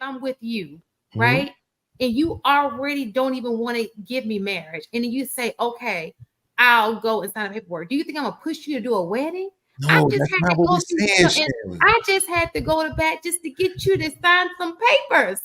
I'm with you, Mm-hmm. right? And you already don't even want to give me marriage, and then you say, okay, I'll go and sign the paperwork. Do you think I'm gonna push you to do a wedding? I No, just that's had not to what go we're through saying, some, and Sharon. I just had to go to bat just to get you to sign some papers.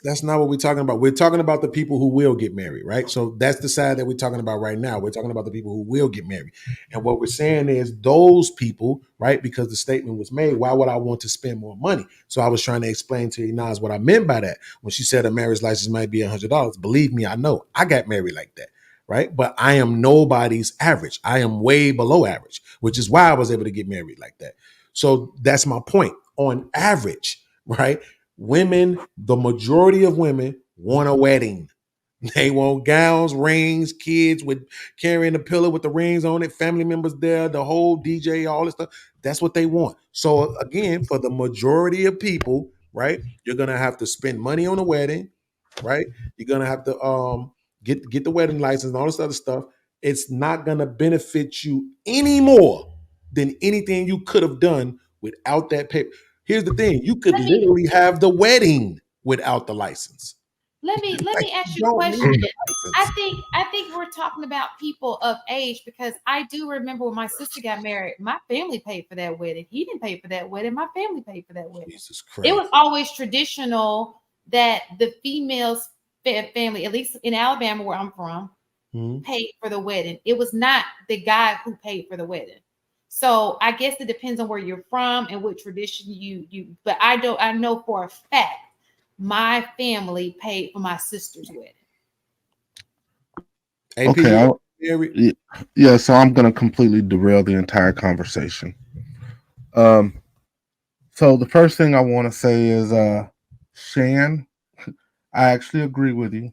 That's not what we're talking about. We're talking about the people who will get married, right? So that's the side that we're talking about right now. We're talking about the people who will get married. And what we're saying is those people, right? Because the statement was made, why would I want to spend more money? So I was trying to explain to Inaz what I meant by that. When she said a marriage license might be $100, believe me, I know. I got married like that, right? But I am nobody's average. I am way below average, which is why I was able to get married like that. So that's my point. On average, right? Women, the majority of women want a wedding. They want gowns, rings, kids with carrying a pillow with the rings on it, family members there, the whole DJ, all this stuff. That's what they want. So again, for the majority of people, right, you're gonna have to spend money on a wedding, right? You're gonna have to get the wedding license and all this other stuff. It's not gonna benefit you any more than anything you could have done without that paper. Here's the thing: you could Let me literally have the wedding without the license. let Like me ask you you a don't question. need the license. I think we're talking about people of age, because I do remember when my sister got married, my family paid for that wedding. He didn't pay for that wedding. My family paid for that wedding. Jesus It Christ. was always traditional that the female's family, at least in Alabama where I'm from, Mhm. paid for the wedding. It was not the guy who paid for the wedding. So I guess it depends on where you're from and what tradition you. But I know for a fact my family paid for my sister's wedding. AP, Okay, you married? yeah. So I'm gonna completely derail the entire conversation. Um, so the first thing I want to say is, Shan, I actually agree with you.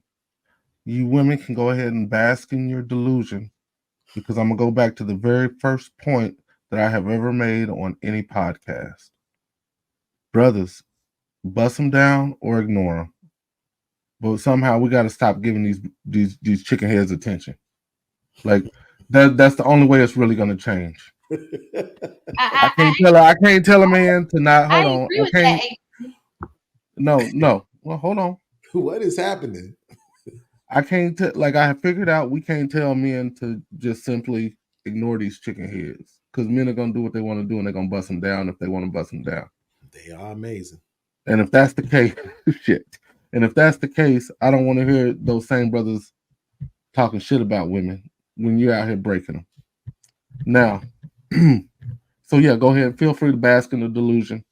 You women can go ahead and bask in your delusion, because I'm gonna go back to the very first point that I have ever made on any podcast. Brothers, bust them down or ignore them. But somehow we got to stop giving these chicken heads attention. Like that's the only way it's really going to change. I I, can't I tell I can't tell a man to not I hold on. agree I with can't. that. No. Well, hold on. What is happening? I can't tell. Like I have figured out, we can't tell men to just simply ignore these chicken heads, because men are gonna do what they want to do and they're gonna bust them down if they want to bust them down. They are amazing. And if that's the case, shit. And if that's the case, I don't want to hear those same brothers talking shit about women when you're out here breaking them. Now, so yeah, go ahead. Feel free to bask in the delusion.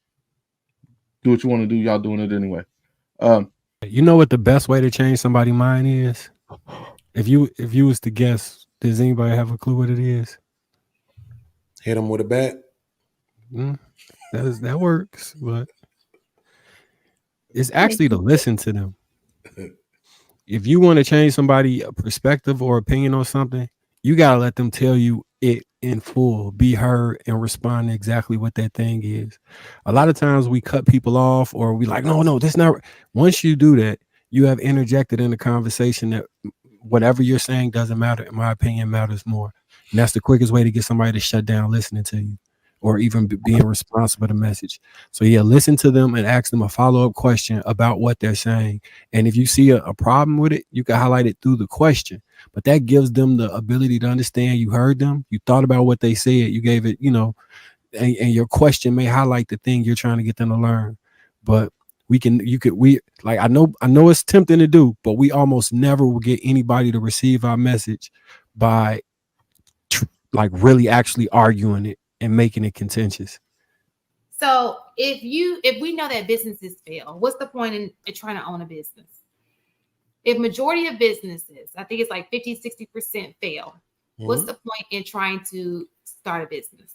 Do what you want to do. Y'all doing it anyway. Um, You know what the best way to change somebody's mind is? If you was to guess, does anybody have a clue what it is? Hit them with a bat. That works, but it's actually to listen to them. If you want to change somebody's perspective or opinion on something, you gotta let them tell you it in full, be heard, and respond to exactly what that thing is. A lot of times we cut people off, or we like, no, this not. Once you do that, you have interjected in the conversation that whatever you're saying doesn't matter. In my opinion, matters more, and that's the quickest way to get somebody to shut down listening to you, or even being responsible to the message. So yeah, listen to them and ask them a follow-up question about what they're saying. And if you see a problem with it, you can highlight it through the question. But that gives them the ability to understand you heard them, you thought about what they said, you gave it, and your question may highlight the thing you're trying to get them to learn. But we like, I know it's tempting to do, but we almost never will get anybody to receive our message by like really actually arguing it and making it contentious. So if we know that businesses fail, what's the point in trying to own a business? If majority of businesses, I think it's like 50-60% fail, what's the point in trying to start a business?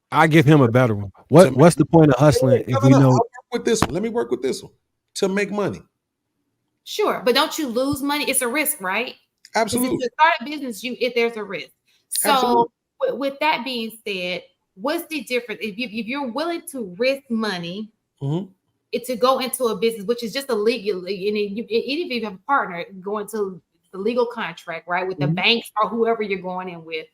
I give him a better one. What's the point of hustling if we know? I'll work with this one. Let me work with this one to make money. Sure, but don't you lose money? It's a risk, right? Absolutely. If you start a business, there's a risk. So with that being said, what's the difference if you're willing to risk money to go into a business, which is just a legal, and even if you have a partner, go into the legal contract, right, with the banks or whoever you're going in with,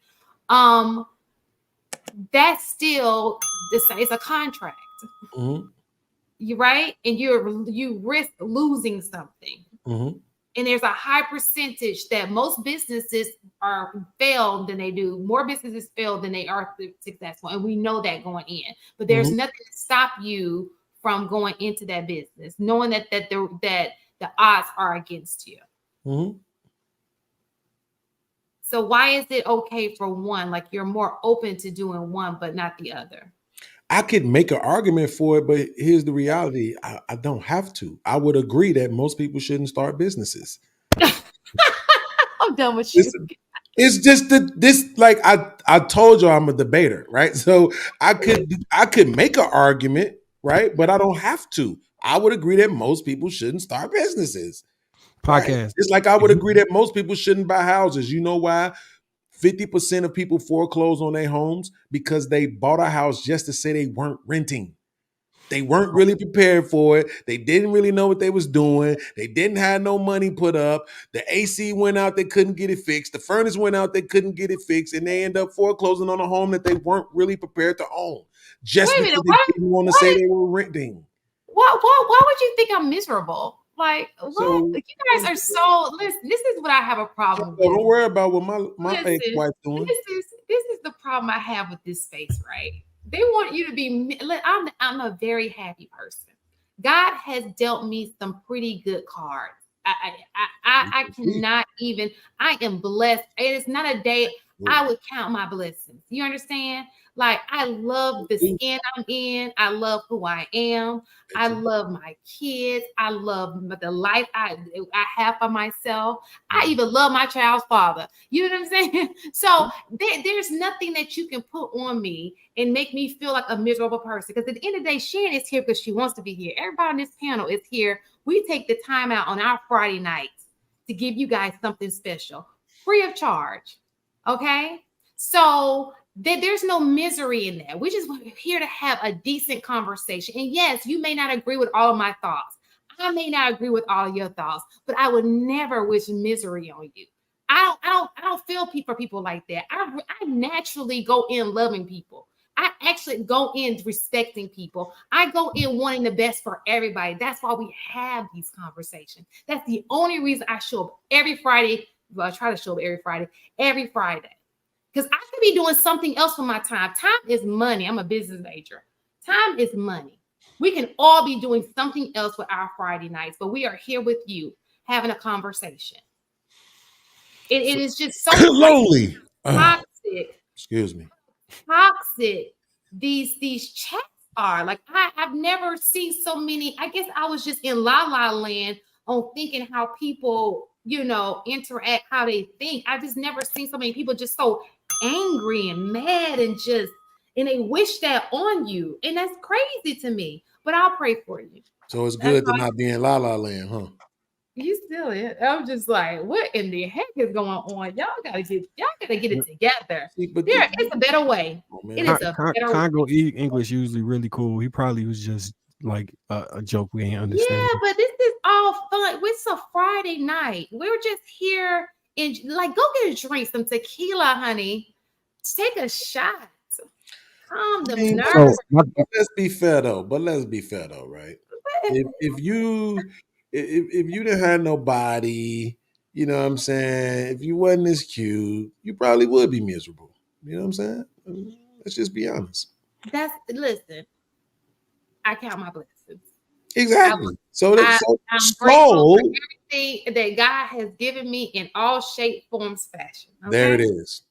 that's still the same. It's a contract. You right, and you risk losing something. Mm-hmm. And there's a high percentage that most businesses are failed than they do. More businesses fail than they are successful, and we know that going in. But there's nothing to stop you from going into that business, knowing that the odds are against you. Mm-hmm. So why is it okay for one? Like you're more open to doing one, but not the other. I could make an argument for it, but here's the reality. I don't have to. I would agree that most people shouldn't start businesses. I'm done with you. It's just this like I told you I'm a debater, right? So I could make an argument, right? But I don't have to. I would agree that most people shouldn't start businesses. Right? Podcast. It's like I would agree that most people shouldn't buy houses. You know why? 50% of people foreclose on their homes because they bought a house just to say they weren't renting. They weren't really prepared for it. They didn't really know what they was doing. They didn't have no money put up. The AC went out, they couldn't get it fixed. The furnace went out, they couldn't get it fixed. And they end up foreclosing on a home that they weren't really prepared to own. Just Wait a because minute, they didn't want to say they were renting. Why would you think I'm miserable? Like, what? So, you guys are so. Listen, this is what I have a problem with. Don't worry about what my Listen, ex-wife doing. This is the problem I have with this space, right? They want you to be. I'm a very happy person. God has dealt me some pretty good cards. I cannot even. I am blessed. It is not a day I would count my blessings. You understand? Like, I love the skin I'm in. I love who I am. I love my kids. I love the life I have for myself. I even love my child's father. You know what I'm saying? So there's nothing that you can put on me and make me feel like a miserable person. Because at the end of the day, Shan is here because she wants to be here. Everybody on this panel is here. We take the time out on our Friday nights to give you guys something special, free of charge. Okay? So there's no misery in that. We're just here to have a decent conversation. And yes, you may not agree with all of my thoughts. I may not agree with all of your thoughts, but I would never wish misery on you. I don't feel for people like that. I naturally go in loving people. I actually go in respecting people. I go in wanting the best for everybody. That's why we have these conversations. That's the only reason I show up every Friday. Well, I try to show up every Friday. Because I could be doing something else with my time. Time is money. I'm a business major. Time is money. We can all be doing something else with our Friday nights, but we are here with you having a conversation. It is just so lonely. Toxic. Excuse me. Toxic. These chats are like I've never seen so many. I guess I was just in La La Land on thinking how people, interact, how they think. I just never seen so many people just so angry and mad and they wish that on you. And that's crazy to me. But I'll pray for you. So it's good to not be in La La Land, huh? You still in. I'm just like, what in the heck is going on? Y'all gotta get it together. It's a better way. It is a better Congo English usually really cool. He probably was just like a joke we ain't understand. Yeah, but this is all fun. It's a Friday night. We're just here and go get a drink, some tequila, honey. Take a shot. Calm the nerves. Let's be fair though, right? If you didn't have nobody, you know what I'm saying? If you wasn't as cute, you probably would be miserable. You know what I'm saying? Let's just be honest. Listen, I count my blessings. Exactly. I'm grateful for everything that God has given me in all shape, forms, fashion. Okay? There it is.